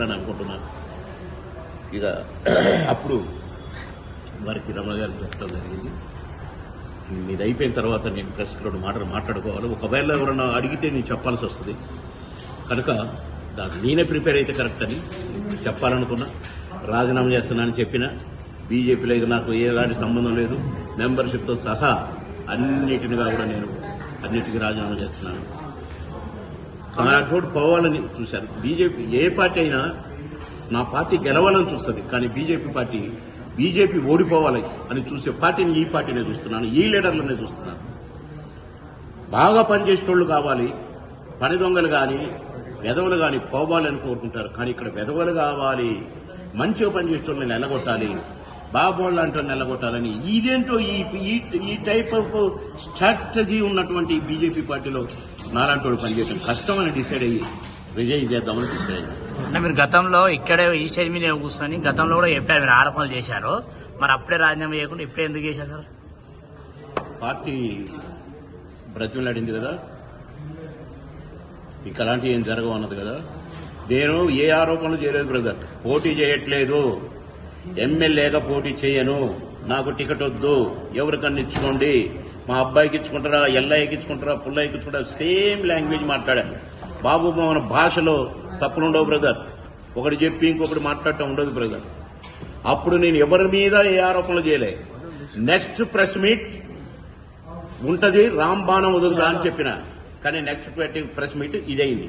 అని అనుకుంటున్నాను. ఇక అప్పుడు వారికి రమణ గారికి చెప్పడం జరిగింది, ఇది అయిపోయిన తర్వాత నేను ప్రెస్కి 2 మాటలు మాట్లాడుకోవాలి, ఒకవేళ ఎవరన్నా అడిగితే నేను చెప్పాల్సి వస్తుంది కనుక దాన్ని నేనే ప్రిపేర్ అయితే కరెక్ట్ అని చెప్పాలనుకున్నా. రాజీనామా చేస్తున్నానని చెప్పిన బీజేపీలో ఇక నాకు ఎలాంటి సంబంధం లేదు, మెంబర్షిప్తో సహా అన్నిటినిగా కూడా నేను అన్నిటికీ రాజీనామా చేస్తున్నాను. తోడు పోవాలని చూశాను. బీజేపీ ఏ పార్టీ అయినా నా పార్టీ గెలవాలని చూస్తుంది, కానీ బీజేపీ ఓడిపోవాలి అని చూసే పార్టీని ఈ పార్టీనే చూస్తున్నాను, ఈ లీడర్లనే చూస్తున్నాను. బాగా పనిచేసేటోళ్లు కావాలి, పని దొంగలు కానీ వెధవలు కానీ పోవాలని కోరుకుంటారు. కానీ ఇక్కడ వెధవలు కావాలి, మంచిగా పనిచేసేటోళ్ళని నిలగొట్టాలి, బాబోళ్ళు అంటే నిలగొట్టాలని ఇదేంటో ఈ టైప్ ఆఫ్ స్ట్రాటజీ ఉన్నటువంటి బీజేపీ పార్టీలో నాలాంటి పనిచేయడం కష్టం అని డిసైడ్ అయ్యి రిజైన్ చేద్దామని డిసైడ్ అయ్యింది. అంటే మీరు గతంలో ఇక్కడే ఈ స్టేజ్ మీద కూర్చొని గతంలో కూడా చెప్పారు, మీరు ఆరోపణలు చేశారు, మరి అప్పుడే రాజీనామా చేయకుండా ఇప్పుడే ఎందుకు చేశారు సార్? పార్టీ బ్రతిమలాడింది కదా, ఇక అలాంటివి ఏం జరగవు అన్నది కదా. నేను ఏ ఆరోపణలు చేయలేదు బ్రదర్, పోటీ చేయట్లేదు, ఎమ్మెల్యేగా పోటీ చేయను, నాకు టికెట్ వద్దు, ఎవరికన్నా ఇచ్చుకోండి, మా అబ్బాయికి ఇచ్చుకుంటారా, ఎల్లయ్యకి ఇచ్చుకుంటారా, పుల్లయ్యకి ఇచ్చుకుంటారా, సేమ్ లాంగ్వేజ్ మాట్లాడాను. బాబు మన భాషలో తప్పులుండవు బ్రదర్, ఒకటి చెప్పి ఇంకొకటి మాట్లాడటం ఉండదు బ్రదర్. అప్పుడు నేను ఎవరి మీద ఏ ఆరోపణలు చేయలే. నెక్స్ట్ ప్రెస్ మీట్ ఉంటది, రాంబాణం వదులుదా అని చెప్పిన, కానీ నెక్స్ట్ ప్రెస్ మీట్ ఇదైంది.